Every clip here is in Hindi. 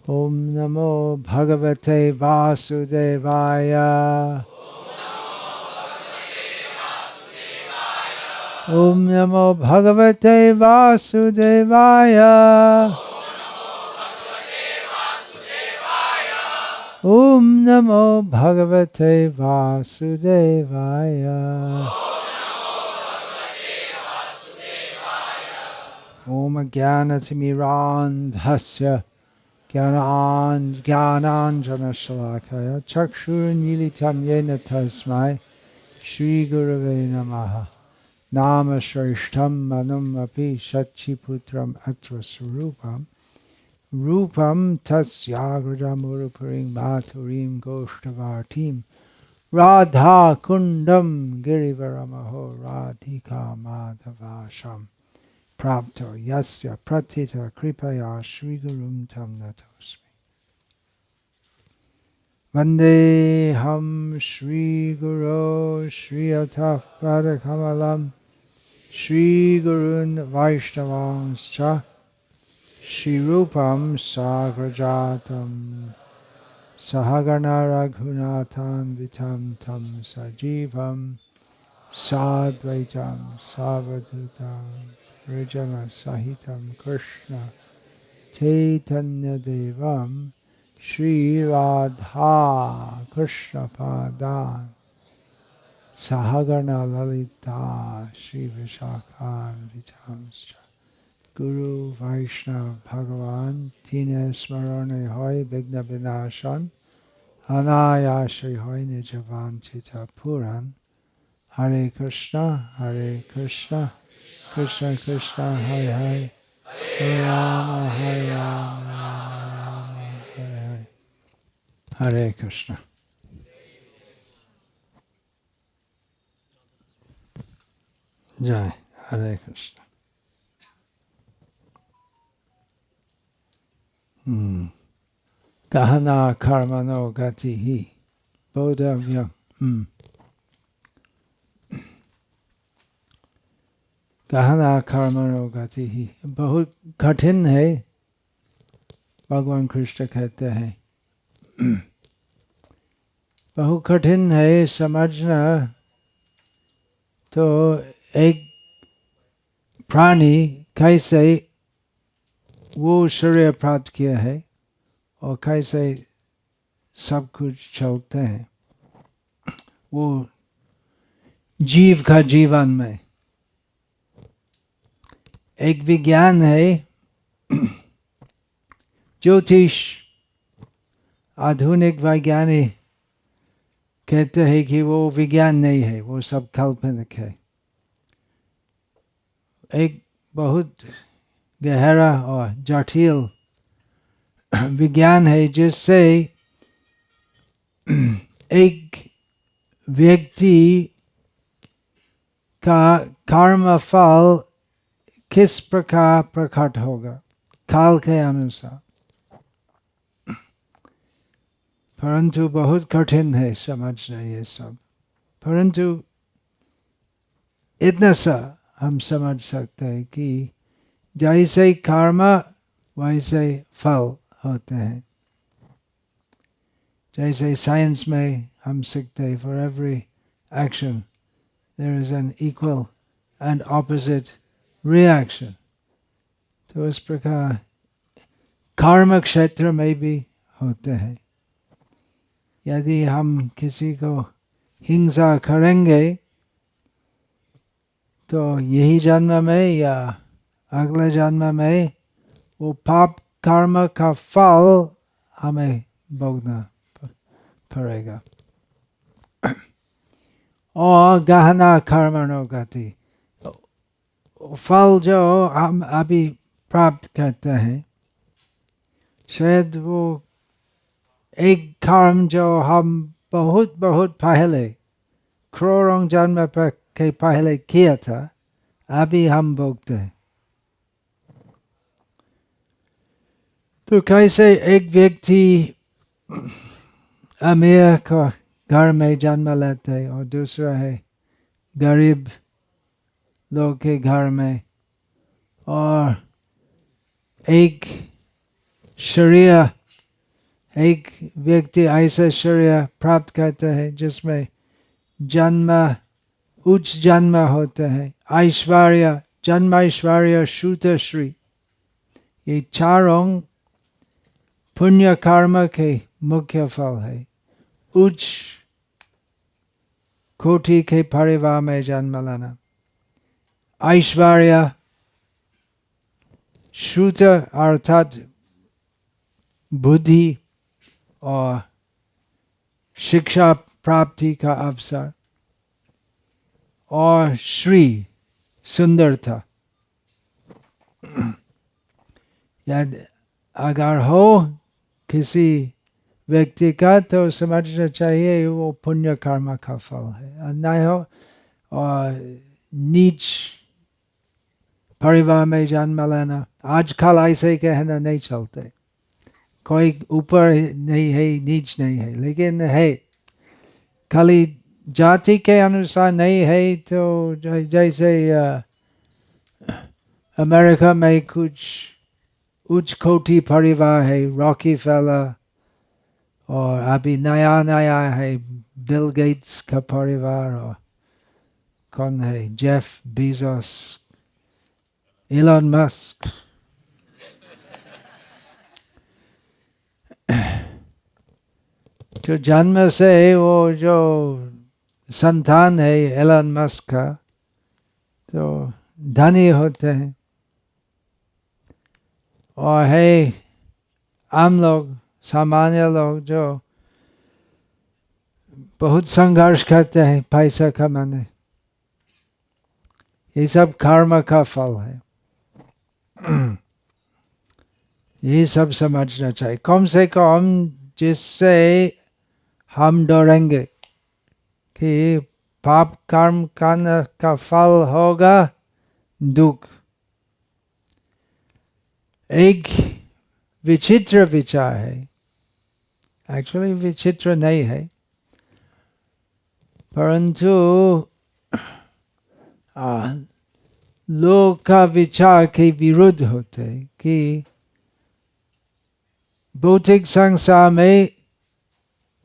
Om Namo Bhagavate Vasudevaya. Om Namo Bhagavate Vasudevaya. Om Namo Bhagavate Vasudevaya. Om Jnanatimirandhasya Jnananjana Shalakaya Chakshurmilitam Yena Tasmai Shri Gurave Namaha. Nama Shrishtam Manum Api Shachiputram Atra Surupam Rupam Tatsyagrajam Urupurim Maturim Goshtavartim Radha Kundam Girivaramaho Radhika Madhavasham Prapto Yasya Pratita Kripaya Shri Gurum Tam Natosmi Vandeham Shri Guru Shri Ataf Padakamalam Shri Gurun Vaishnavanscha Shri Rupam Sagrajatam Sahagana Raghunathan Vitam Tam Sajivam Sadvaitam Savadutam Rijana Sahitam Krishna Chaitanya Devam Shri Radha Krishna Padan Sahagana Lalita Shri Vishakhan Vitamscha Guru Vaishnav Bhagavan Tine Smarane Hoy Vigna Vinashan Anayashri Hoy Nijavan Chita Puran Hare Krishna Krishna Krishna Hare Hare Hare Rama Rama Hare Hare Hare Krishna. Jai Hare Krishna. Gahana karmano gatihi bodhavya. गहना कर्मणो गति ही बहुत कठिन है, भगवान कृष्ण कहते हैं। बहुत कठिन है समझना। तो एक प्राणी कैसे वो शरीर प्राप्त किया है और कैसे सब कुछ चलते हैं वो जीव का जीवन में। एक विज्ञान है, ज्योतिष। आधुनिक वैज्ञानिक कहते हैं कि वो विज्ञान नहीं है, वो सब काल्पनिक है। एक बहुत गहरा और जटिल विज्ञान है जिससे एक व्यक्ति का कर्म फल किस प्रकार प्रकट होगा काल के अनुसार। परंतु बहुत कठिन है समझना ये सब। परंतु इतना सा हम समझ सकते हैं कि जैसे कर्म वैसे फल होते हैं। जैसे साइंस में हम सीखते हैं for every action there is an equal and opposite reaction. तो इस प्रकार कर्म क्षेत्र में भी होते हैं। यदि हम किसी को हिंसा करेंगे तो यही जन्म में या अगले जन्म में वो पाप कर्म का फल हमें भोगना पड़ेगा। और गहना कर्मणो गति, फल जो हम अभी प्राप्त करते हैं शायद वो एक कर्म जो हम बहुत बहुत पहले करोड़ों जन्म के पहले किया था अभी हम भोगते हैं। तो कैसे एक व्यक्ति अमीर का घर में जन्म लेते हैं और दूसरा है गरीब लोग के घर में, और एक शरीर एक व्यक्ति ऐसा शरीर प्राप्त करता है जिसमें जन्म उच्च जन्म होता है, ऐश्वर्य, जन्म ऐश्वर्य, श्रुत श्री, ये चारों पुण्य कर्म के मुख्य फल है। उच्च कोटि के परिवार में जन्म लेना, ऐश्वर्य, श्रुत अर्थात बुद्धि और शिक्षा प्राप्ति का अवसर, और श्री सुंदरता। यदि अगर हो किसी व्यक्ति का तो समझना चाहिए वो पुण्य कर्म का फल है, नहीं हो और नीच परिवार में जन्म लेना, आजकल ऐसे कहना नहीं चलते, कोई ऊपर नहीं है नीच नहीं है, लेकिन है खाली जाति के अनुसार नहीं है। तो जैसे अमेरिका में कुछ उच्च कोटि परिवार है, रॉकीफेलर, और अभी नया नया है बिल गेट्स का परिवार, और कौन है जेफ बेजोस, एलन मस्क। जो जन्म से वो जो संतान है एलन मस्क का तो धनी होते हैं, और है आम लोग, सामान्य लोग जो बहुत संघर्ष करते हैं पैसा कमाने। ये सब कर्म का फल है। ये सब समझना चाहिए कम से कम, जिससे हम डरेंगे कि पाप कर्म करने का फल होगा दुख। एक विचित्र विचार है, एक्चुअली विचित्र नहीं है, परंतु लोग का विचार के विरुद्ध होते कि भौतिक संसार में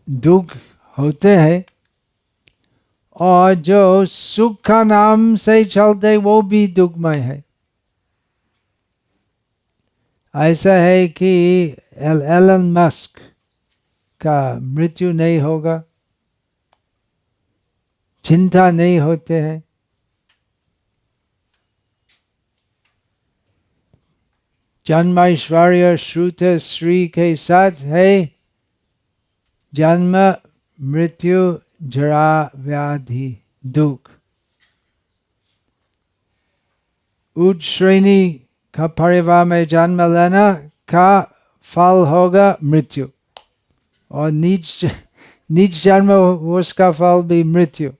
दुख होते हैं, और जो सुख का नाम से चलते वो भी दुखमय है। ऐसा है कि एलन मस्क का मृत्यु नहीं होगा, चिंता नहीं होते हैं, जन्म ऐश्वर्य श्रुत श्री के साथ है जन्म मृत्यु जरा व्याधि दुख। उच्च श्रेणी का परिवार में जन्म लेना का फल होगा मृत्यु, और नीच जन्म उसका फल भी मृत्यु।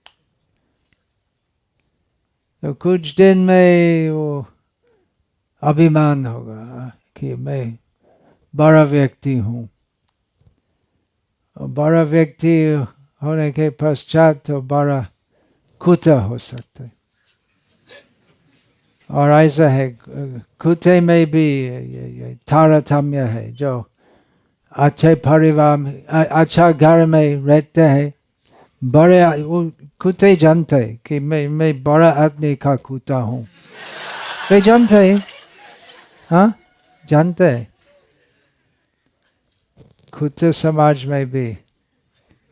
तो कुछ दिन में वो अभिमान होगा कि मैं बड़ा व्यक्ति हूँ, और बड़ा व्यक्ति होने के पश्चात तो बड़ा कुत्ता हो सकता है। और ऐसा है कुत्ते में भी तारतम्य है, जो अच्छे परिवार में अच्छा घर में रहते हैं, बड़े कुत्ते जानते कि मैं बड़ा आदमी का कुत्ता हूँ, वे जानते हैं, हाँ जानते हैं। कुत्ते समाज में भी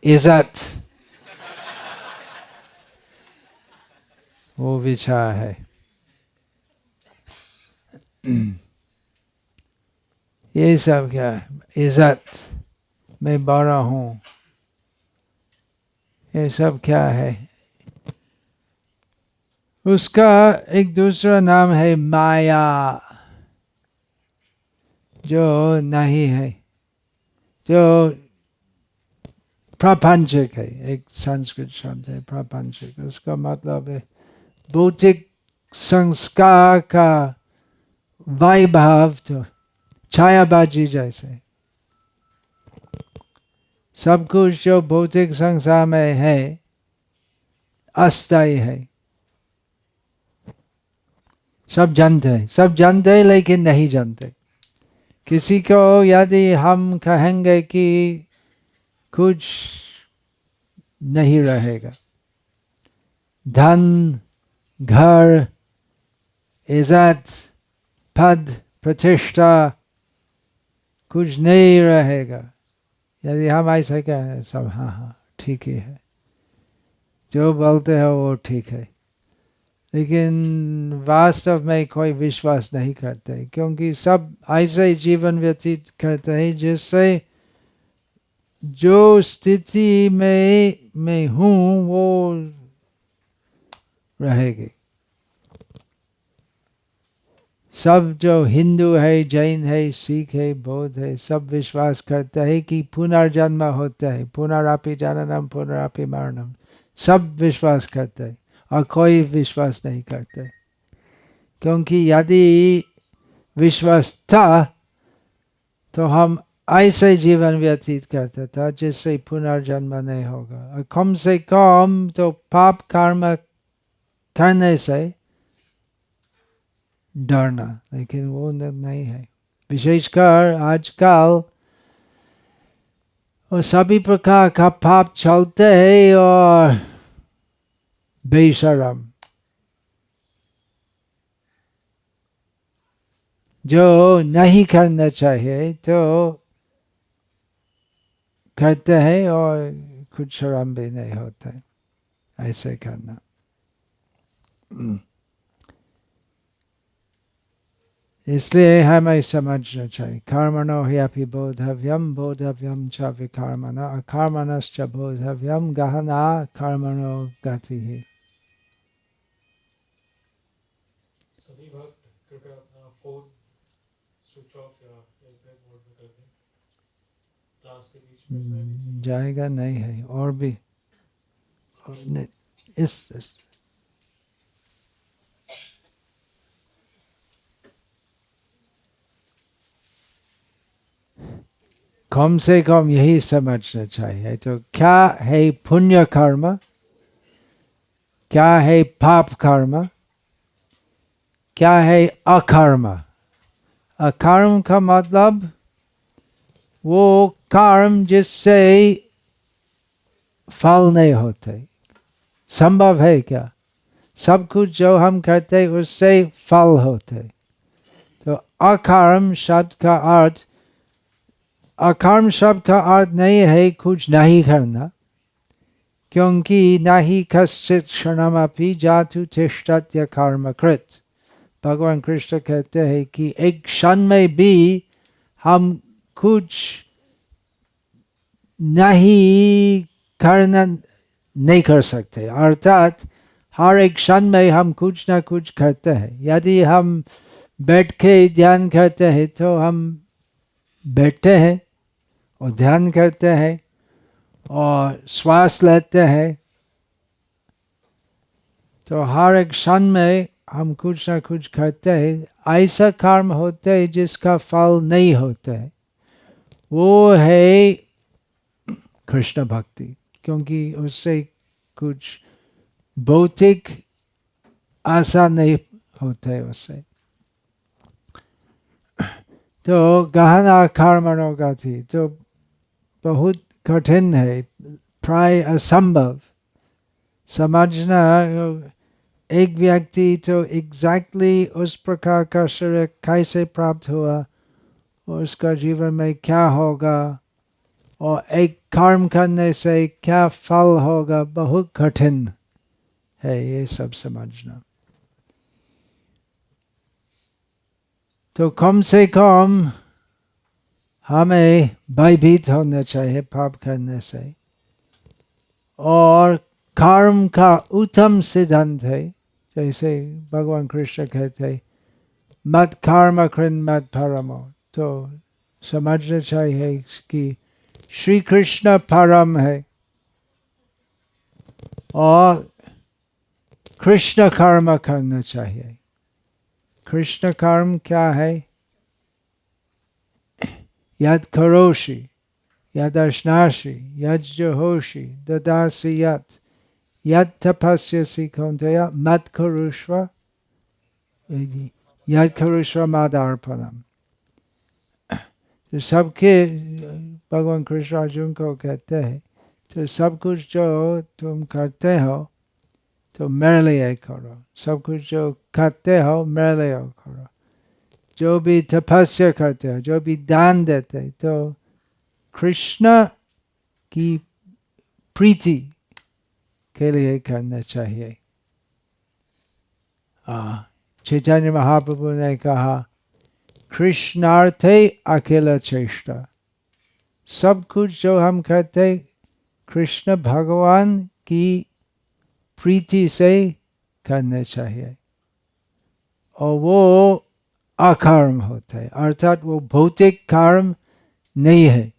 इज्जत वो विचार है। ये सब क्या है, इज्जत, मैं बड़ा हूँ, ये सब क्या है? उसका एक दूसरा नाम है माया, जो नहीं है, जो प्रापंचिक है। एक संस्कृत शब्द है प्रापंचिक, उसका मतलब है भौतिक संस्कार का वैभव, तो छायाबाजी जैसे सब कुछ जो भौतिक संसार में है अस्थायी है। सब जानते हैं लेकिन नहीं जानते। किसी को यदि हम कहेंगे कि कुछ नहीं रहेगा, धन, घर, इज्जत, पद, प्रतिष्ठा, कुछ नहीं रहेगा, यदि हम ऐसा कहें सब हाँ हाँ ठीक ही है, जो बोलते हो वो ठीक है, लेकिन वास्तव में कोई विश्वास नहीं करते, क्योंकि सब ऐसे जीवन व्यतीत करते हैं जिससे जो स्थिति में मैं हूँ वो रहेगी। सब जो हिंदू है, जैन है, सिख है, बौद्ध है, सब विश्वास करते हैं कि पुनर्जन्म होता है, पुनरापि जननम पुनरापि मरणम, सब विश्वास करते हैं, और कोई विश्वास नहीं करते, क्योंकि यदि विश्वास था तो हम ऐसे जीवन व्यतीत करता था जिससे पुनर्जन्म नहीं होगा, और कम से कम तो पाप कर्म करने से डरना, लेकिन वो नहीं है। विशेषकर आजकल वो सभी प्रकार का पाप चलते हैं और बेशरम, जो नहीं करना चाहिए तो करते हैं और कुछ शर्म भी नहीं होता है ऐसे करना। इसलिए हमें समझना चाहिए कर्मणो ह्यपि बोधव्यम बोधव्यम च विकर्मणा अकर्मणश्च बोधव्यम गहना कर्मणो गतिः। सभी भक्त कृपया अपना फोन स्विच ऑफ या एयरप्लेन मोड में कर दें, क्लास के बीच में जाएगा नहीं है और भी और इस कम से कम यही समझना चाहिए। तो क्या है पुण्य कर्म, क्या है पाप कर्म, क्या है अकर्म। अकर्म का मतलब वो कर्म जिससे फल नहीं होते। संभव है क्या? सब कुछ जो हम करते उससे फल होते। तो अकर्म शब्द का अर्थ, अकर्म शब्द का अर्थ नहीं है कुछ नहीं करना, क्योंकि नहीं कश्चित क्षणमपि जातु तिष्ठत्य कर्मकृत। भगवान कृष्ण कहते हैं कि एक क्षण में भी हम कुछ नहीं करना नहीं कर सकते, अर्थात हर एक क्षण में हम कुछ ना कुछ करते हैं। यदि हम बैठ के ध्यान करते हैं तो हम बैठते हैं और ध्यान करते हैं और श्वास लेते हैं, तो हर एक क्षण में हम कुछ ना कुछ करते हैं। ऐसा कर्म होते है जिसका फल नहीं होता है, वो है कृष्ण भक्ति, क्योंकि उससे कुछ भौतिक आशा नहीं होता है उससे। तो गहना कर्मणो गति तो बहुत कठिन है, प्राय असंभव समझना। एक व्यक्ति तो एग्जैक्टली उस प्रकार का शरीर कैसे प्राप्त हुआ और उसका जीवन में क्या होगा और एक कर्म करने से क्या फल होगा, बहुत कठिन है ये सब समझना। तो कम से कम हमें भयभीत होना चाहिए पाप करने से। और कर्म का उत्तम सिद्धांत है, जैसे भगवान कृष्ण कहते हैं मत कर्म कृन् मत परमो। तो समझना चाहिए कि श्री कृष्ण परम है और कृष्ण कर्म करना चाहिए। कृष्ण कर्म क्या है? यद करोषि यद अश्नासि यद जुहोषि ददासि यत् यद तपस्यसि कौन्तेय मत कुरुष्व यद कुरुष्व मदार्पणम। तो सबके भगवान कृष्ण अर्जुन को कहते हैं तो सब कुछ जो तुम करते हो तो मेरे लिए करो, सब कुछ जो खाते हो मेरे लिए करो, जो भी तपस्या करते हो, जो भी दान देते हो, तो कृष्ण की प्रीति के लिए करना चाहिए। चैतन्य महाप्रभु ने कहा कृष्णार्थे अकेला चेष्टा, सब कुछ जो हम करते कृष्ण भगवान की प्रीति से करना चाहिए, और वो अकर्म होता है, अर्थात वो भौतिक कर्म नहीं है।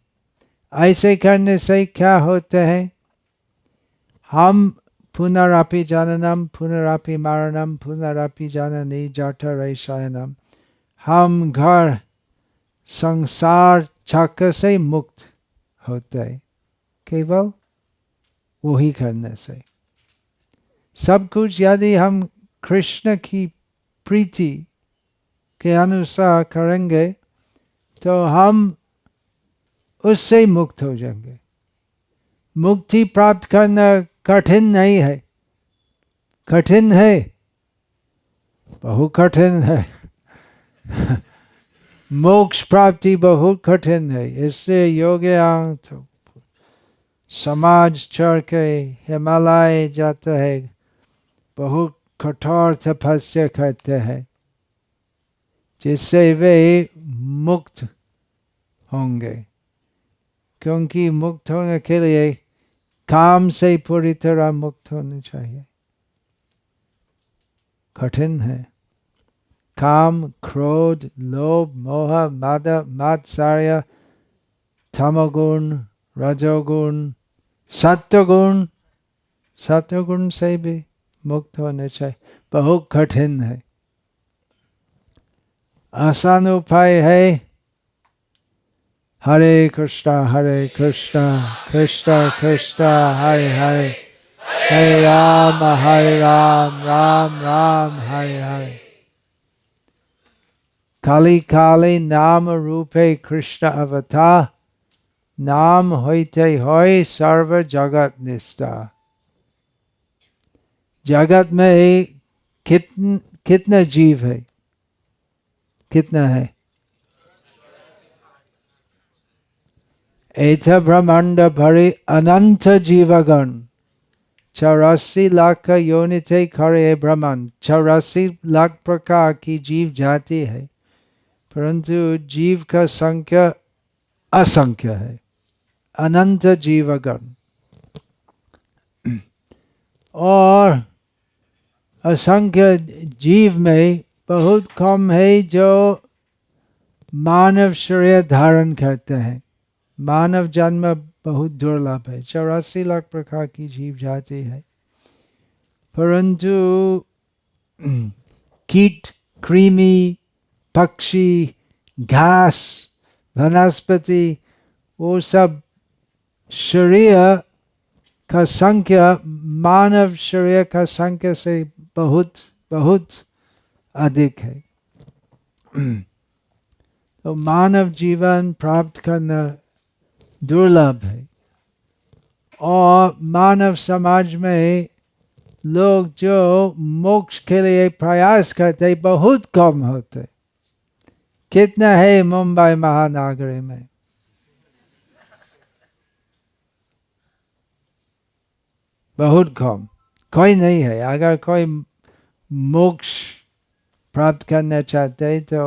ऐसे करने से क्या होता है, हम पुनरापि जननम पुनरापि मरणम पुनरापि जननी जठरे शयनम, हम घर संसार चक्र से मुक्त होते हैं केवल वही करने से। सब कुछ यदि हम कृष्ण की प्रीति के अनुसार करेंगे तो हम उससे मुक्त हो जाएंगे। मुक्ति प्राप्त करना कठिन नहीं है, कठिन है, बहुत कठिन है मोक्ष प्राप्ति बहुत कठिन है। इससे योग्य तो समाज छोड़ के हिमालय जाते हैं, बहुत कठोर तपस्या करते हैं जिससे वे मुक्त होंगे, क्योंकि मुक्त होने के लिए काम से पूरी तरह मुक्त होना चाहिए। कठिन है। काम, क्रोध, लोभ, मोह, मद, मात्सर्य, तमोगुण, रजोगुण, सत्वगुण, सत्वगुण से भी मुक्त होने चाहिए। बहुत कठिन है। आसान उपाय है हरे कृष्णा कृष्ण कृष्ण हरे हरे, हरे राम राम राम हरे हरे। काली काली नाम रूपे कृष्ण अवतार, नाम होते होय सर्व जगत निष्ठा। जगत में कितना जीव है, कितना है? एथ ब्रह्मांड भरे अनंत जीवगण, 84 लाख योनिते करे ब्रह्मांड। 84 लाख प्रकार की जीव जाति है, परंतु जीव का संख्या असंख्य है, अनंत जीवगण। और असंख्य जीव में बहुत कम है जो मानव शरीर धारण करते हैं। मानव जन्म बहुत दुर्लभ है। 84 लाख प्रकार की जीव जाति है, परंतु कीट, कृमि, पक्षी, घास, वनस्पति, वो सब शरीर का संख्या मानव शरीर का संख्या से बहुत बहुत अधिक है। तो मानव जीवन प्राप्त करना दुर्लभ है, और मानव समाज में लोग जो मोक्ष के लिए प्रयास करते बहुत कम होते। कितना है मुंबई महानगरी में? बहुत कम, कोई नहीं है। अगर कोई मोक्ष प्राप्त करना चाहते तो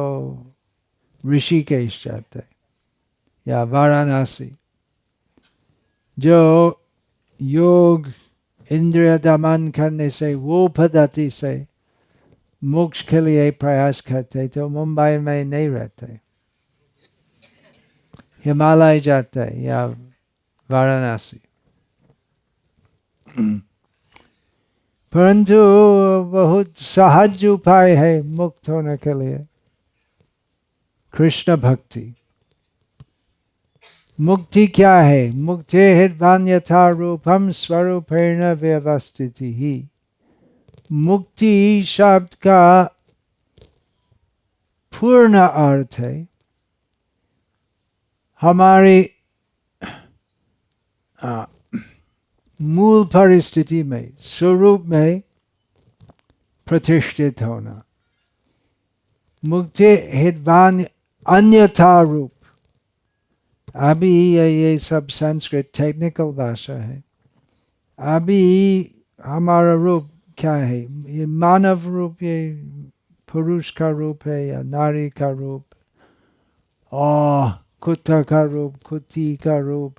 ऋषिकेश जाते या वाराणसी, जो योग इंद्रिय दमन करने से वो पद्धति से मोक्ष के लिए प्रयास करते, तो मुंबई में नहीं रहते, हिमालय जाते या वाराणसी। परंतु बहुत सहज उपाय है मुक्त होने के लिए, कृष्ण भक्ति। मुक्ति क्या है? मुक्ति हिर्वाण्यथा रूपम स्वरूपेण व्यवस्थिति ही। मुक्ति शब्द का पूर्ण अर्थ है हमारी मूल परिस्थिति में स्वरूप में प्रतिष्ठित होना, मुक्ति हितवान अन्यथा रूप। अभी ये सब संस्कृत टेक्निकल भाषा है। अभी हमारा रूप क्या है? ये मानव रूप, ये पुरुष का रूप है या नारी का रूप, और कुत्ता का रूप, कुत्ती का रूप,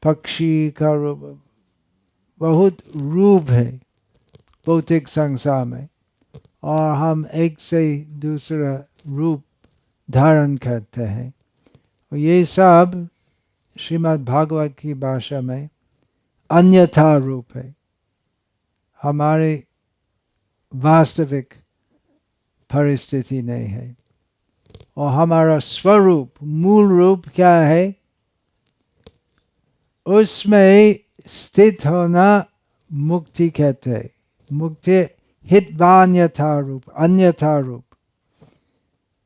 पक्षी का रूप, बहुत रूप है भौतिक संसार में, और हम एक से दूसरा रूप धारण करते हैं। और ये सब श्रीमद् भागवत की भाषा में अन्यथा रूप है, हमारे वास्तविक परिस्थिति नहीं है। और हमारा स्वरूप, मूल रूप क्या है? उसमें स्थित होना मुक्ति कहते हैं। मुक्ति हितवान यथा रूप, अन्यथा रूप,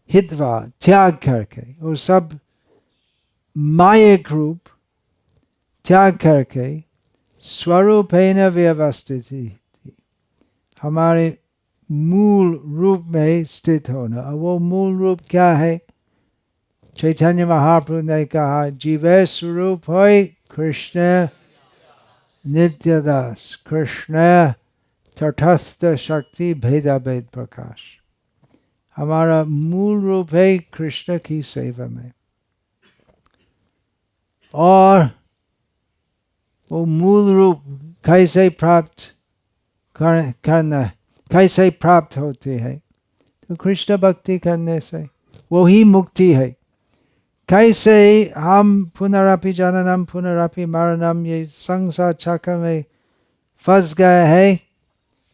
हितवा त्याग करके, और सब मायिक रूप त्याग करके स्वरूप है न व्यवस्थिति, हमारे मूल रूप में स्थित होना। और वो मूल रूप क्या है? चैतन्य महाप्रभु ने कहा, जीव स्वरूप है कृष्ण नित्यदास, कृष्ण तटस्थ शक्ति भेदा भेद प्रकाश। हमारा मूल रूप है कृष्ण की सेवा में, और वो मूल रूप कैसे प्राप्त करना, कैसे प्राप्त होती है? तो कृष्ण भक्ति करने से, वो ही मुक्ति है। कैसे हम पुनरपि जननम पुनरपि मरणम, ये संसार चक्र में फंस गए हैं?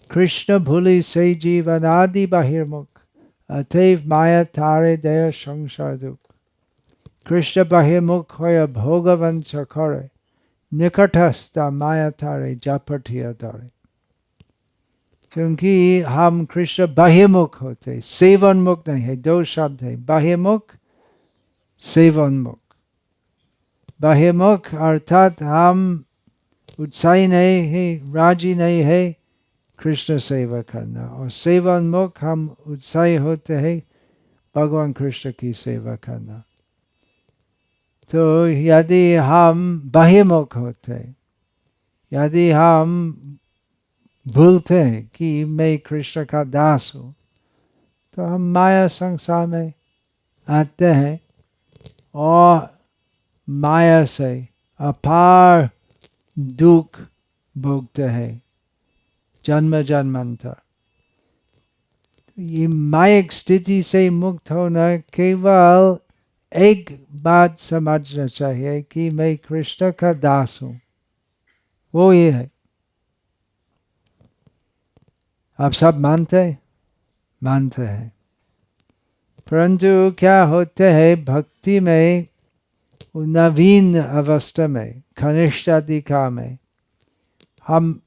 कृष्ण भूलि से जीवन आदि बहिर्मुख, अतएव माया तारे दया संसार दुख। कृष्ण बहिर्मुख होय भोगवंश करे, निकटस्थ माया तारे जापटिया तारे। क्योंकि हम कृष्ण बहिर्मुख होते, सेवनमुख नहीं है। दो शब्द है, बहिर्मुख, सेवनमुख। बहिर्मुख अर्थात हम उत्साही नहीं है, राजी नहीं है कृष्ण सेवा करना, और सेवनमुख हम उत्साही होते हैं भगवान कृष्ण की सेवा करना। तो यदि हम बहिर्मुख होते, यदि हम भूलते हैं कि मैं कृष्ण का दास हूँ, तो हम माया संसार में आते हैं और माया से अपार दुख भोगते हैं जन्म जन्मांतर। ये मायिक स्थिति से मुक्त होना, केवल एक बात समझना चाहिए कि मैं कृष्ण का दास हूँ, वो ये है। आप सब मानते हैं, परंतु क्या होते हैं भक्ति में, नवीन अवस्था में, कनिष्ठ अधिकार में, हम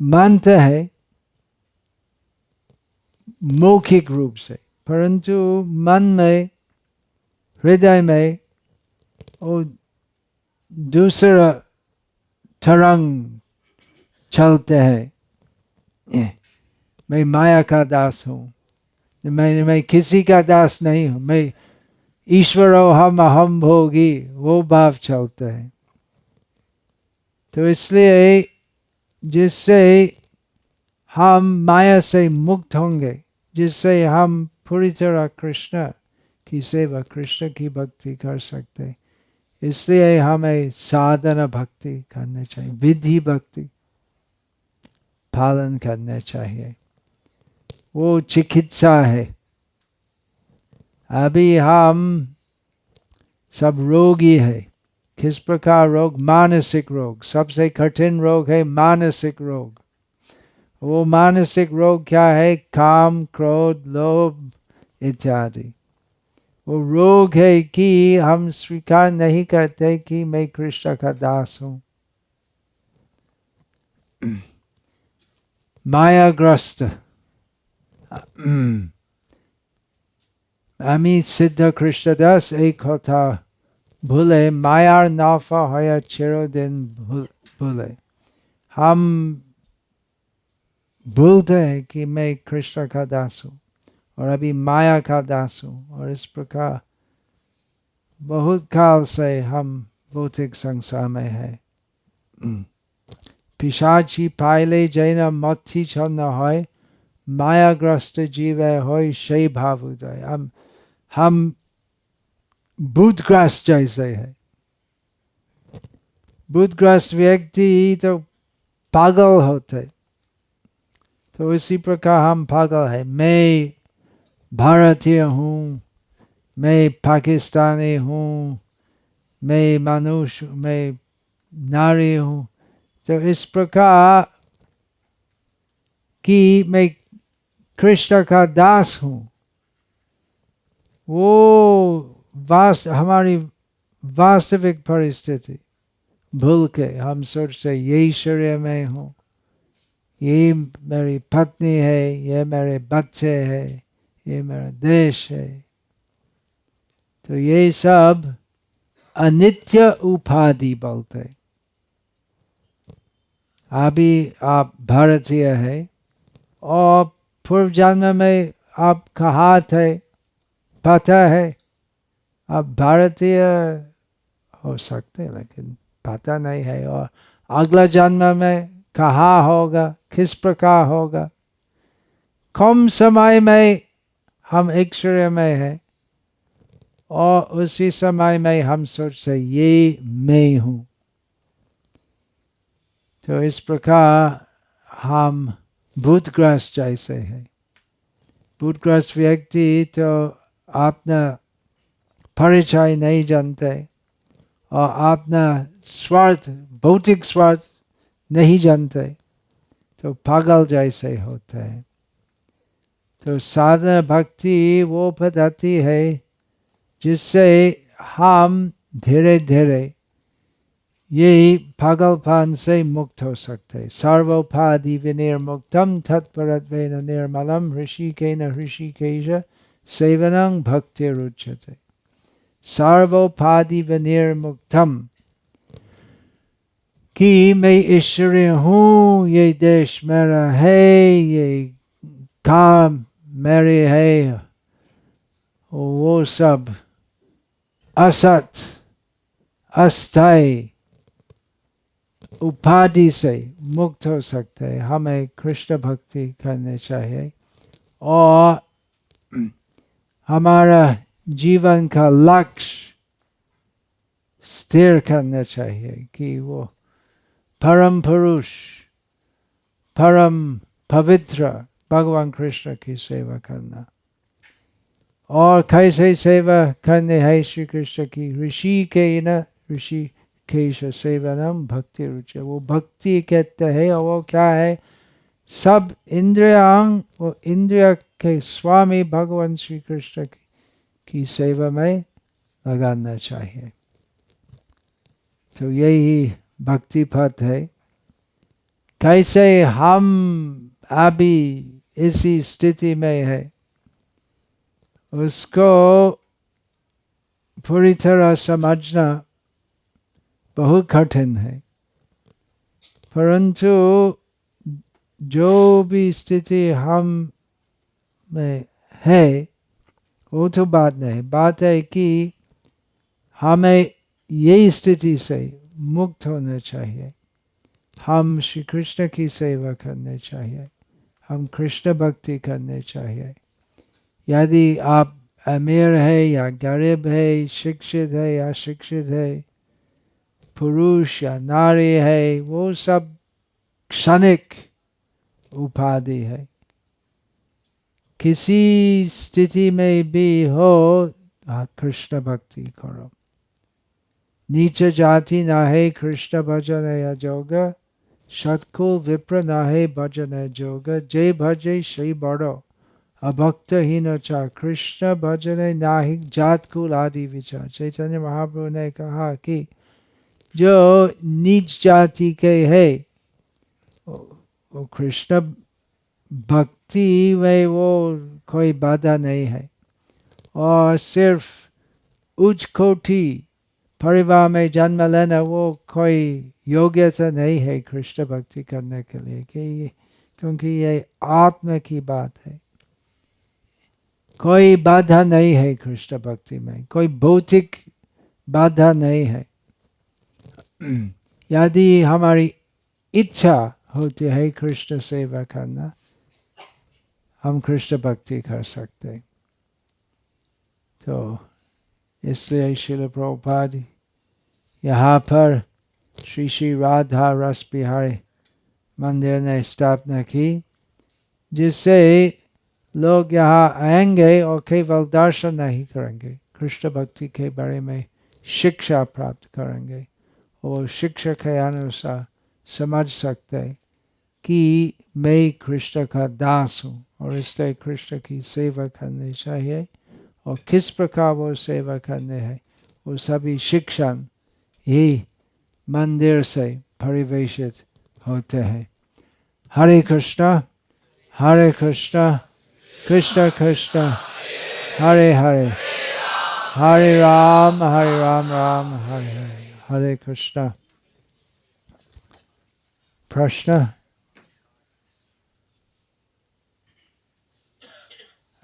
मानते हैं मौखिक रूप से, परंतु मन में, हृदय में वो दूसरा तरंग चलते हैं। मैं माया का दास हूँ, मैं किसी का दास नहीं हूँ, मैं ईश्वर हम अहम भोगी, वो भाव चलता है। तो इसलिए जिससे हम माया से मुक्त होंगे, जिससे हम पूरी तरह कृष्ण की सेवा, कृष्ण की भक्ति कर सकते, इसलिए हमें साधना भक्ति करनी चाहिए, विधि भक्ति पालन करना चाहिए। वो चिकित्सा है। अभी हम सब रोगी है। किस प्रकार रोग? मानसिक रोग। सबसे कठिन रोग है मानसिक रोग। वो मानसिक रोग क्या है? काम, क्रोध, लोभ इत्यादि। वो रोग है कि हम स्वीकार नहीं करते कि मैं कृष्ण का दास हूँ। मायाग्रस्त আমি সিদ্ধ কৃষ্ণদাস এই কথা भूले मायार नाफा होया चिरदिन भूले। हम भूलते हैं कि मैं कृष्ण का दास हूँ और अभी माया का दास हूँ, और इस प्रकार बहुत काल से हम भौतिक संसार में है। पिशाची पाइले जैन मत्थी छन्न होय, मायाग्रस्त जीवे होय शै भावुदय। हम भूतग्रस्त जैसे है। भूतग्रस्त व्यक्ति तो पागल होते, तो इसी प्रकार हम पागल है। मैं भारतीय हूँ, मैं पाकिस्तानी हूँ, मैं मनुष्य, मैं नारी हूँ, तो इस प्रकार कि मैं कृष्ण का दास हूँ, वो हमारी वास्तविक परिस्थिति भूल के हम सोचते यही शरीर में हूँ, ये मेरी पत्नी है, ये मेरे बच्चे हैं, ये मेरा देश है। तो ये सब अनित्य उपाधि बोलते। अभी आप भारतीय है और पूर्व जन्म में आप कहाँ थे पता है। आप भारतीय हो सकते लेकिन पता नहीं है, और अगला जन्म में कहाँ होगा, किस प्रकार होगा। कम समय में हम एक शरीर में है और उसी समय में हम सोचते ये मैं हूँ। तो इस प्रकार हम भूतग्रस्त जैसे है। भूतग्रस्त व्यक्ति तो अपना परिचय नहीं जानते और अपना स्वार्थ, भौतिक स्वार्थ नहीं जानते, तो पागल जैसे होते हैं। तो साधना भक्ति वो पद्धति है जिससे हम धीरे धीरे ये पागलपन से मुक्त हो सकते। सर्वोपाधि विनिर्मुक्तम तत्परत्वेन निर्मलम ऋषिकेन ऋषिकेश सेवनं भक्तिरुच्यते। सर्वोपाधि विनिर्मुक्तम कि मैं ईश्वरीय हूँ, ये देश मेरा है, ये काम मेरे है, वो सब असत अस्थायी उपाधि से मुक्त हो सकते हैं। हमें कृष्ण भक्ति करनी चाहिए और हमारा जीवन का लक्ष्य स्थिर करना चाहिए कि वो परम पुरुष, परम पवित्र भगवान कृष्ण की सेवा करना। और कैसे सेवा करने है श्री कृष्ण की? ऋषिकेन ऋषिकेश सेवनम भक्ति रुचि। वो भक्ति कहते हैं और वो क्या है? सब इंद्रियांग, वो इंद्रिय के स्वामी भगवान श्री कृष्ण की सेवा में लगाना चाहिए। तो यही भक्ति पथ है। कैसे हम अभी इसी स्थिति में है उसको पूरी तरह समझना बहुत कठिन है, परंतु जो भी स्थिति हम में है वो तो बात नहीं। बात है कि हमें यही स्थिति से मुक्त होना चाहिए। हम श्री कृष्ण की सेवा करने चाहिए, हम कृष्ण भक्ति करने चाहिए। यदि आप अमीर है या गरीब है, शिक्षित है या अशिक्षित है, पुरुष या नारी है, वो सब क्षणिक उपाधि है। किसी स्थिति में भी हो कृष्ण भक्ति करो। नीच जाति ना है कृष्ण भजन या जोग, सत्कुल विप्र ना है भजन जोग। जय भजे श्री बड़ो अभक्तहीन चा, कृष्ण भजन नाहि जात कुल आदि विचार। चैतन्य महाप्रभु ने कहा कि जो नीच जाति के है वो कृष्ण भक्ति में वो कोई बाधा नहीं है, और सिर्फ उच्च कोटि परिवार में जन्म लेना वो कोई योग्यता नहीं है कृष्ण भक्ति करने के लिए, क्योंकि ये आत्मा की बात है। कोई बाधा नहीं है कृष्ण भक्ति में, कोई भौतिक बाधा नहीं है। यदि हमारी इच्छा होती है कृष्ण सेवा करना, हम कृष्ण भक्ति कर सकते। तो इसलिए श्रील प्रभुपाद यहाँ पर श्री श्री राधा रस बिहारी मंदिर ने स्थापना की, जिससे लोग यहाँ आएंगे और केवल दर्शन नहीं करेंगे, कृष्ण भक्ति के बारे में शिक्षा प्राप्त करेंगे और शिक्षा के अनुसार समझ सकते कि मैं कृष्ण का दास हूँ और इसलिए कृष्ण की सेवा करनी चाहिए, और किस प्रकार वो सेवा करने हैं वो सभी शिक्षण ही मंदिर से परिवेशित होते हैं। हरे कृष्णा कृष्ण कृष्ण हरे हरे, हरे राम राम हरे हरे, हरे कृष्णा। प्रश्न?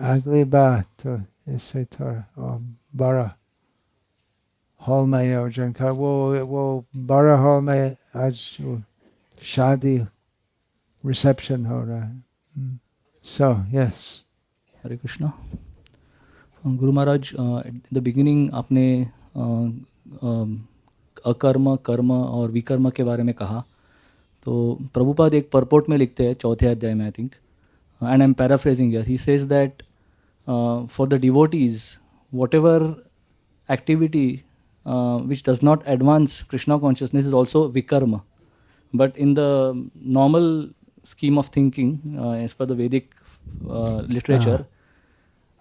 अगली बार तो इससे थोड़ा बड़ा हॉल में आयोजन कर, वो बड़ा हॉल में आज शादी रिसेप्शन हो रहा है। So yes. Hare Krishna. Guru Maharaj, at the beginning आपने अकर्म, कर्म और विकर्म के बारे में कहा। तो प्रभुपाद एक परपोर्ट में लिखते हैं, चौथे अध्याय में I think, and I am paraphrasing here, he says that for the devotees what ever activity which does not advance Krishna consciousness is also vikarma. But in the normal scheme of thinking, as per the Vedic literature,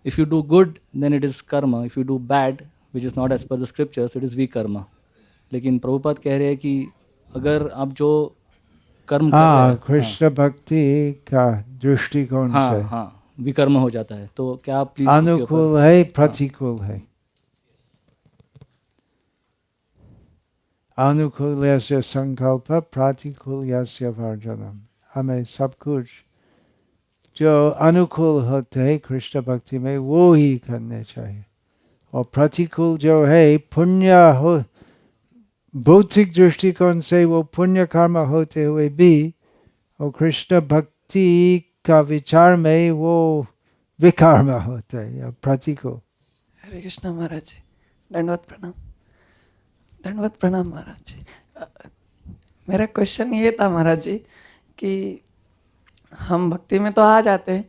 if you do good, then it is karma. If you do bad, which is not as per the scriptures, it is vikarma. लेकिन प्रभुपाद कह रहे हैं कि अगर आप जो कर्म कर रहे हैं, कृष्ण भक्ति का दृष्टिकोण से विकर्म हो जाता है। तो क्या आप प्लीज अनुकूल है प्रतिकूल है? अनुकूल्यस्य संकल्प प्रतिकूल्यस्य वर्जनम। हमें सब कुछ जो अनुकूल होते है कृष्ण भक्ति में वो ही करने चाहिए, और प्रतिकूल जो है पुण्य हो, भौतिक दृष्टिकोण से वो पुण्य कर्म होते हुए भी और कृष्ण भक्ति का विचार में वो विकर्म होता है या प्रतिकूल। हरे कृष्णा महाराज जी, दंडवत प्रणाम। दंडवत प्रणाम महाराज जी। मेरा क्वेश्चन ये था महाराज जी कि हम भक्ति में तो आ जाते हैं,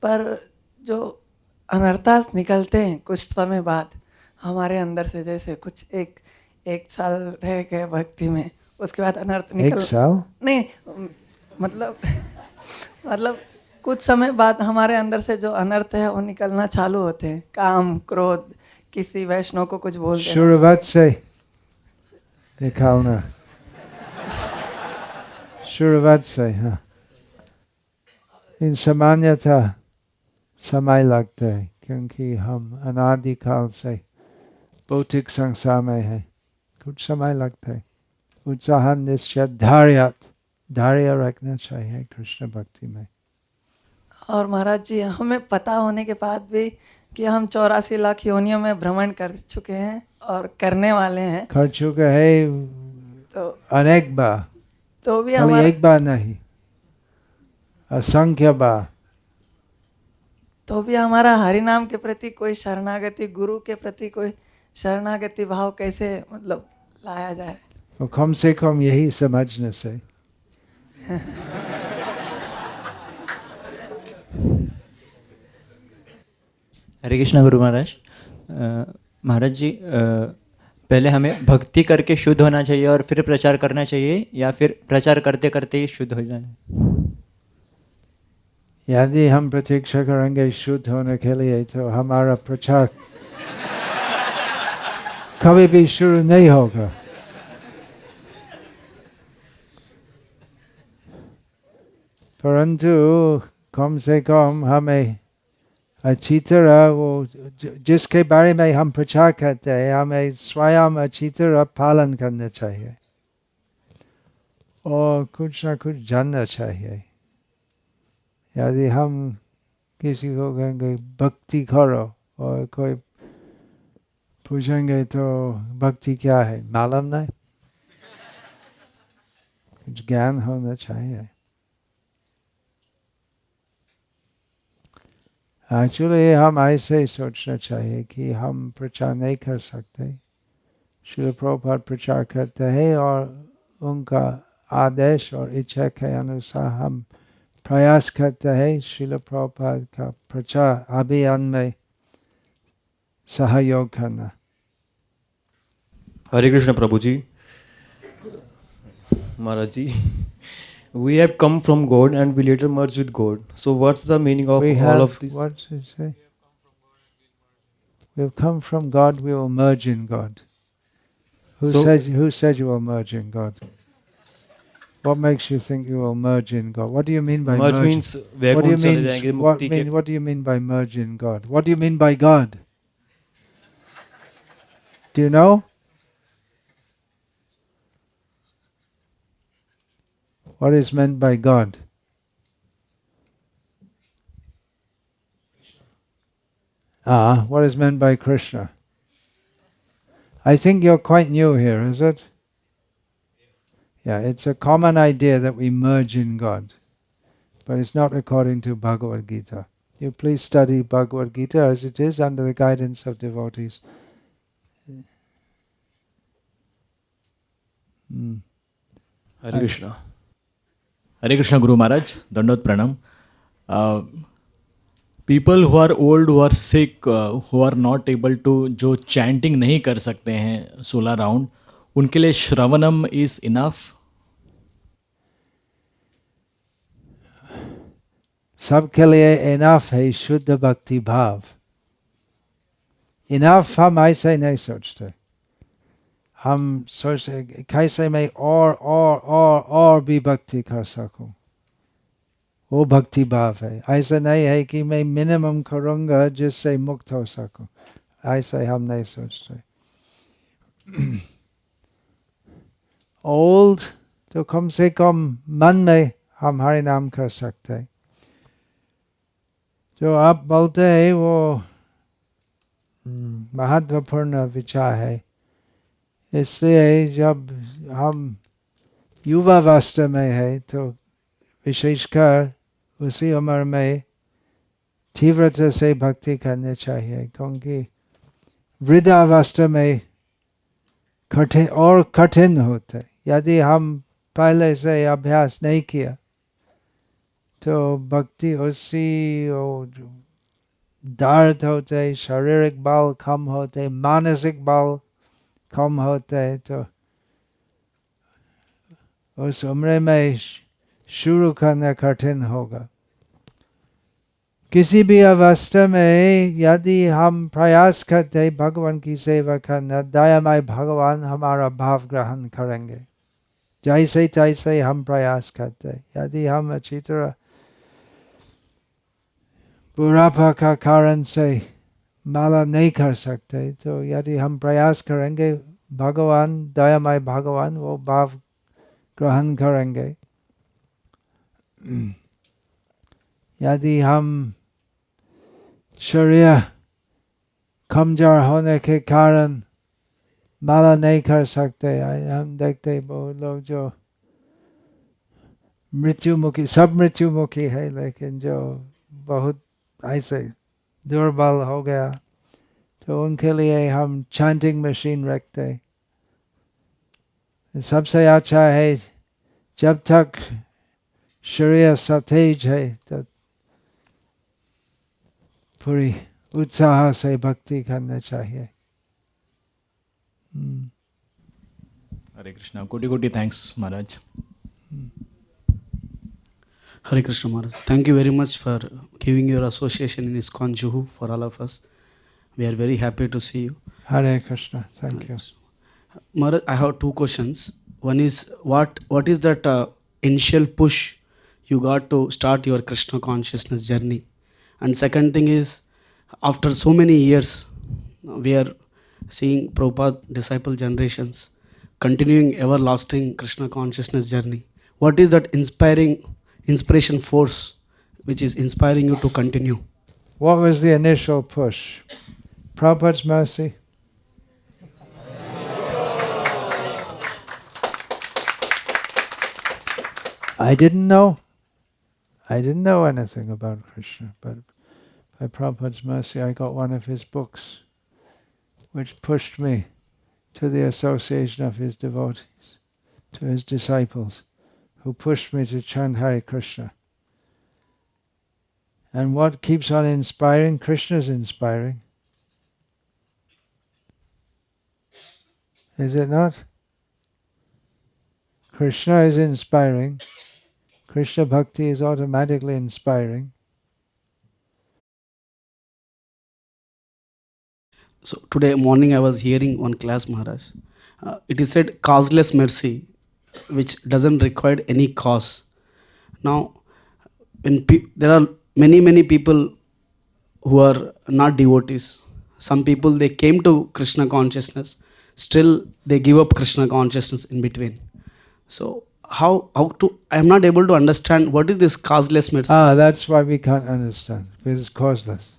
पर जो अनर्थास निकलते हैं कुछ समय बाद हमारे अंदर से, जैसे कुछ एक साल रह गए भक्ति में, उसके बाद अनर्थ निकल, एक साल नहीं मतलब कुछ समय बाद हमारे अंदर से जो अनर्थ है वो निकलना चालू होते हैं, काम, क्रोध, किसी वैष्णव को कुछ बोल देना, शुरुआत से निकालना, शुरुआत से। हाँ, इन सामान्यतः समय लगता है क्योंकि हम अनादिकाल से भौतिक संसार में है, कुछ समय लगता है। उत्साह, निश्चय, धैर्य रखना चाहिए कृष्ण भक्ति में। और महाराज जी, हमें पता होने के बाद भी कि हम 84 लाख योनियों में भ्रमण कर चुके हैं और करने वाले हैं, कर चुके हैं तो अनेक बार, तो भी खाली एक बार नहीं, असंख्य बार, तो भी हमारा हरि नाम के प्रति कोई शरणागति, गुरु के प्रति कोई शरणागति भाव कैसे मतलब लाया जाए? तो कम से कम यही समझने से। हरे कृष्णा गुरु महाराज। महाराज जी, पहले हमें भक्ति करके शुद्ध होना चाहिए और फिर प्रचार करना चाहिए, या फिर प्रचार करते करते ही शुद्ध हो जाना? यदि हम प्रतीक्षा करेंगे शुद्ध होने के लिए तो हमारा प्रचार कभी भी शुरू नहीं होगा। परंतु कम से कम हमें अच्छी तरह वो जिसके बारे में हम प्रचार करते हैं हमें स्वयं अच्छी तरह पालन करना चाहिए और कुछ ना कुछ जानना चाहिए। यदि हम किसी को कहेंगे भक्ति करो और कोई पूछेंगे तो भक्ति क्या है, मालूम नहीं, कुछ ज्ञान होना चाहिए। एक्चुअली हम ऐसे ही सोचना चाहिए कि हम प्रचार नहीं कर सकते। श्रील प्रभुपाद प्रचार करते हैं और उनका आदेश और इच्छा के अनुसार हम प्रयास करते हैं श्रील प्रभुपाद का प्रचार अभियान में सहयोग करना। Hare Krishna Prabhuji. Maharaji, we have come from God and we later merge with God. So what's the meaning of all of this? What does it say? We have come from God, we will merge in God. Who said you will merge in God? What makes you think you will merge in God? What do you mean by merge? Merge means What do you Vaikuntha chale mean? jayenge, mukti ke. What do you mean by merge in God? What do you mean by God? Do you know? What is meant by God? What is meant by Krishna? I think you're quite new here, is it? Yeah, it's a common idea that we merge in God, but it's not according to Bhagavad Gita. You please study Bhagavad Gita as it is under the guidance of devotees. Hare Krishna. Hare Krishna Guru Maharaj, Dandot Pranam. People who are old, who are sick, who are not able to, जो chanting नहीं कर सकते हैं 16 राउंड, उनके लिए श्रवणम is enough? सबके लिए enough है शुद्ध भक्ति भाव। enough हम ऐसे नहीं सोचते। हम सोचते कैसे मैं और भी भक्ति कर सकूं, वो भक्ति भाव है। ऐसा नहीं है कि मैं मिनिमम करूंगा जिससे मुक्त हो सकूं, ऐसा हम नहीं सोचते। ओल्ड तो कम से कम मन में हम हरि नाम कर सकते। जो आप बोलते हैं वो महत्वपूर्ण विचार है। इसलिए जब हम युवावस्था में है तो विशेषकर उसी उम्र में तीव्रता से भक्ति करनी चाहिए, क्योंकि वृद्धावस्था में कठिन होते। यदि हम पहले से अभ्यास नहीं किया तो भक्ति उसी दर्द होते, शारीरिक बल कम होते, मानसिक बल कम होते, तो उस उम्र में शुरू करना कठिन होगा। किसी भी अवस्था में यदि हम प्रयास करते भगवान की सेवा करना, दयामय भगवान हमारा भाव ग्रहण करेंगे। जैसे तैसे हम प्रयास करते, यदि हम अच्छी तरह बुढ़ापा का कारण से माला नहीं कर सकते, तो यदि हम प्रयास करेंगे भगवान, दयामय भगवान वो भाव ग्रहण करेंगे। यदि हम शरीर कमजोर होने के कारण माला नहीं कर सकते, हम देखते बहुत लोग जो मृत्युमुखी, सब मृत्युमुखी है, लेकिन जो बहुत ऐसे दुर्बल हो गया, तो उनके लिए हम चैंटिंग मशीन रखते। सबसे अच्छा है जब तक शरीर सतेज है तो पूरी उत्साह से भक्ति करना चाहिए। हरे कृष्णा, कोटि कोटि thanks Maharaj. Hare Krishna Maharaj. Thank you very much for giving your association in ISKCON Juhu for all of us. We are very happy to see you. Hare Krishna, thank you. Maharaj, I have two questions. One is what is that initial push you got to start your Krishna consciousness journey? And second thing is after so many years, we are seeing Prabhupada disciple generations continuing everlasting Krishna consciousness journey. What is that inspiration force which is inspiring you to continue? What was the initial push? Prabhupada's mercy? I didn't know anything about Krishna, but by Prabhupada's mercy I got one of his books, which pushed me to the association of his devotees, to his disciples, who pushed me to chant Hare Krishna. And what keeps on inspiring? Krishna's inspiring. Is it not? Krishna is inspiring. Krishna Bhakti is automatically inspiring. So today morning I was hearing one class, Maharaj. It is said causeless mercy, which doesn't require any cause. Now, when there are many people who are not devotees. Some people, they came to Krishna consciousness, still they give up Krishna consciousness in between. So how to, I am not able to understand what is this causeless mercy. That's why we can't understand, because it's causeless.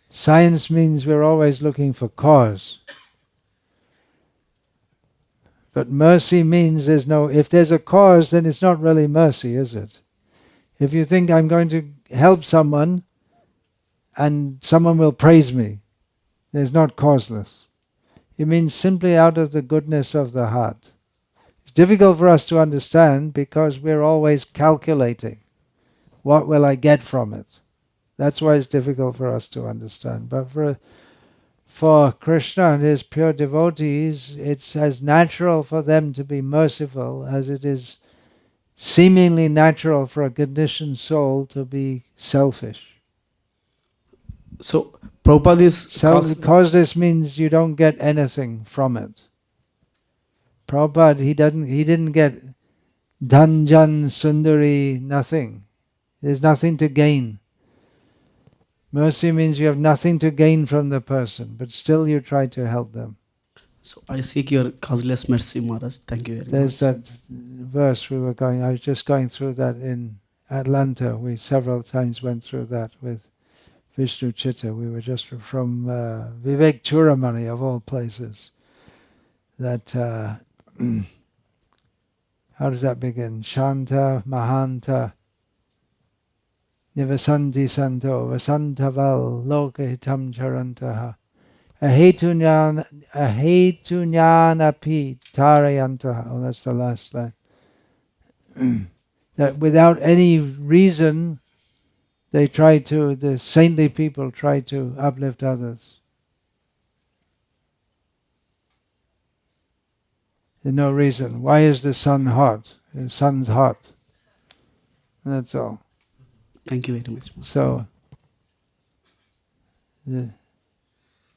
Science means we're always looking for cause. But mercy means if there's a cause, then it's not really mercy, is it? If you think I'm going to help someone and someone will praise me, there's not causeless. It means simply out of the goodness of the heart. It's difficult for us to understand because we're always calculating. What will I get from it? That's why it's difficult for us to understand. But for Krishna and his pure devotees, it's as natural for them to be merciful as it is seemingly natural for a conditioned soul to be selfish. So Prabhupada is causeless means you don't get anything from it. Prabhupada, he didn't get dhanjan, sundari, nothing. There's nothing to gain. Mercy means you have nothing to gain from the person, but still you try to help them. So I seek your causeless mercy, Maharaj. Thank you very There's much. that verse I was just going through that in Atlanta. We several times went through that with Vishnu Chitta. We were just from Vivek Churamani, of all places. That, how does that begin? Shanta Mahanta Nivasanti Santo Vasantaval Lokahitam Charantaha Ahetunyanapi Tarayantaha. Oh, that's the last line. That without any reason, the saintly people try to uplift others. There's no reason. Why is the sun hot? The sun's hot. That's all. Thank you very much. So, the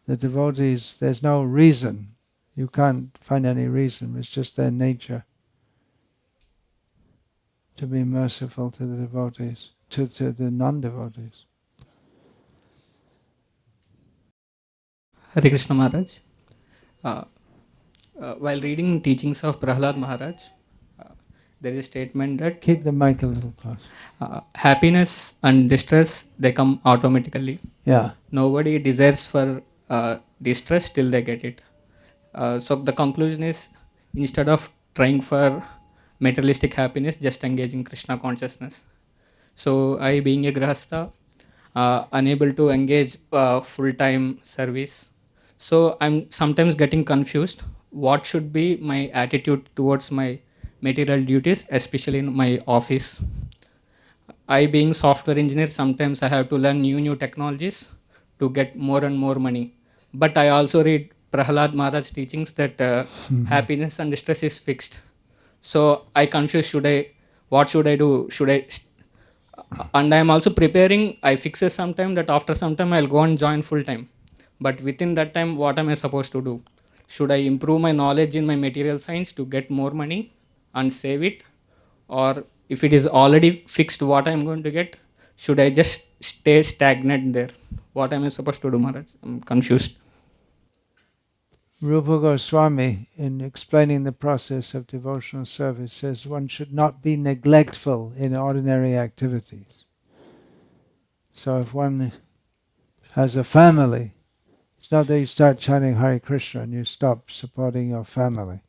devotees, there's no reason. You can't find any reason. It's just their nature to be merciful to the devotees, to the non-devotees. Hare Krishna Maharaj. While reading teachings of Prahlad Maharaj, there is a statement that keep the mic a little close. Happiness and distress, they come automatically. Yeah. Nobody desires for distress till they get it. So the conclusion is, instead of trying for materialistic happiness, just engage in Krishna consciousness. So I, being a grahastha, unable to engage full-time service, so I'm sometimes getting confused. What should be my attitude towards my material duties, especially in my office? I, being software engineer, sometimes I have to learn new technologies to get more and more money. But I also read Prahlad Maharaj teachings that happiness and distress is fixed. So I confused, what should I do? And I am also preparing, I fix it sometime that after some time I'll go and join full time. But within that time, what am I supposed to do? Should I improve my knowledge in my material science to get more money and save it? Or if it is already fixed what I'm going to get, should I just stay stagnant there? What am I supposed to do, Maharaj? I'm confused. Rupa Goswami, in explaining the process of devotional service, says one should not be neglectful in ordinary activities. So if one has a family, it's not that you start chanting Hare Krishna and you stop supporting your family.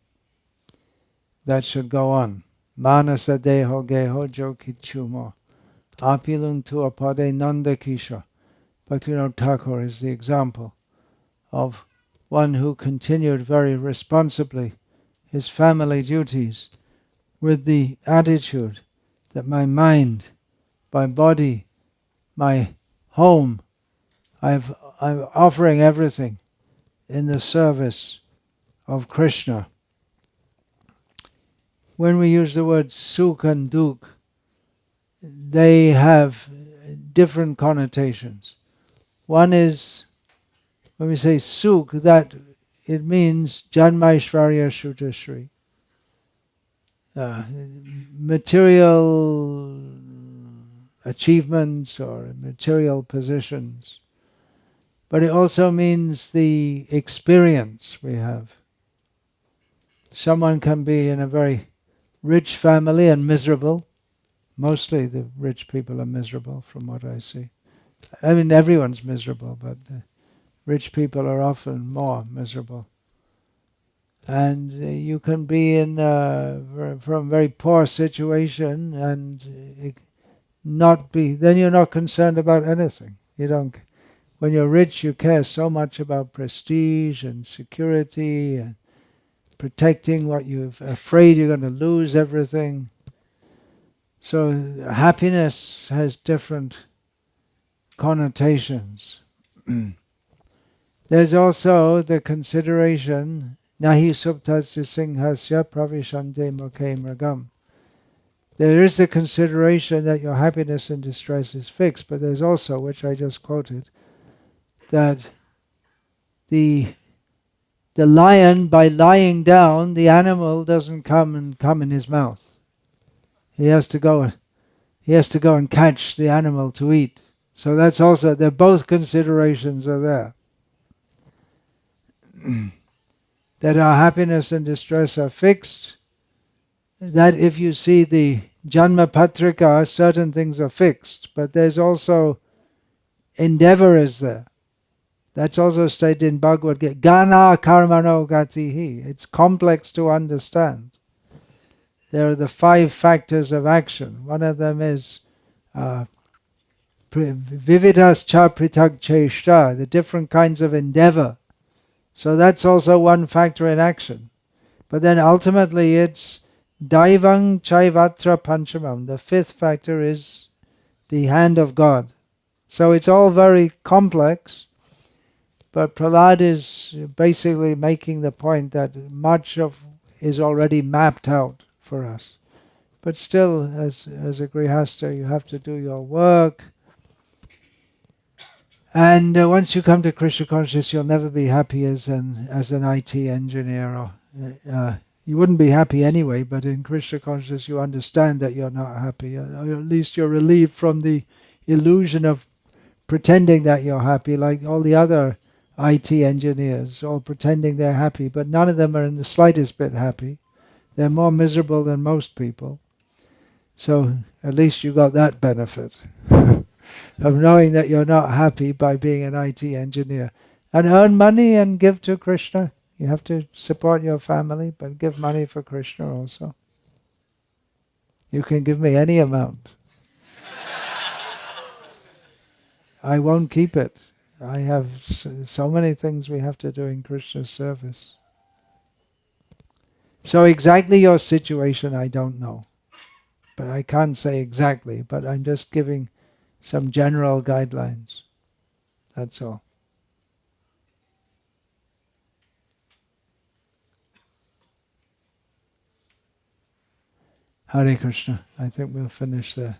That should go on. Manasa deho geho jo kichumo. Apilun tu apade nanda kisha. Bhaktivinoda Thakur is the example of one who continued very responsibly his family duties with the attitude that my mind, my body, my home, I'm offering everything in the service of Krishna. When we use the words sukh and dukh, they have different connotations. One is, when we say sukh, that it means janmaishvarya shutasri. Material achievements or material positions. But it also means the experience we have. Someone can be in a very rich family and miserable. Mostly the rich people are miserable from what I see. I mean, everyone's miserable, but rich people are often more miserable. And you can be in from a very poor situation and not be, then you're not concerned about anything. You don't. When you're rich, you care so much about prestige and security and protecting what you're afraid you're going to lose everything. So happiness has different connotations. There's also the consideration, nahi suptasya singhasya pravishante mukhe mragam. There is the consideration that your happiness and distress is fixed, but there's also, which I just quoted, that the lion, by lying down, the animal doesn't come in his mouth. He has to go and catch the animal to eat. So that's also, they're both considerations are there. That our happiness and distress are fixed. That if you see the Janma Patrika, certain things are fixed, but there's also endeavor is there. That's also stated in Bhagavad Gita. Gana karmano gatihi. It's complex to understand. There are the 5 factors of action. One of them is vividas cha pritag cheshta, the different kinds of endeavor. So that's also one factor in action. But then ultimately it's daivang chaivatra panchamam. The 5th factor is the hand of God. So it's all very complex. But Prahlad is basically making the point that much of is already mapped out for us. But still, as a Grihastha, you have to do your work. And once you come to Krishna consciousness, you'll never be happy as an IT engineer. Or you wouldn't be happy anyway, but in Krishna consciousness you understand that you're not happy. Or at least you're relieved from the illusion of pretending that you're happy, like all the other IT engineers, all pretending they're happy, but none of them are in the slightest bit happy. They're more miserable than most people. So at least you got that benefit of knowing that you're not happy by being an IT engineer. And earn money and give to Krishna. You have to support your family, but give money for Krishna also. You can give me any amount. I won't keep it. I have so many things we have to do in Krishna's service. So exactly your situation I don't know. But I can't say exactly, but I'm just giving some general guidelines. That's all. Hare Krishna. I think we'll finish there.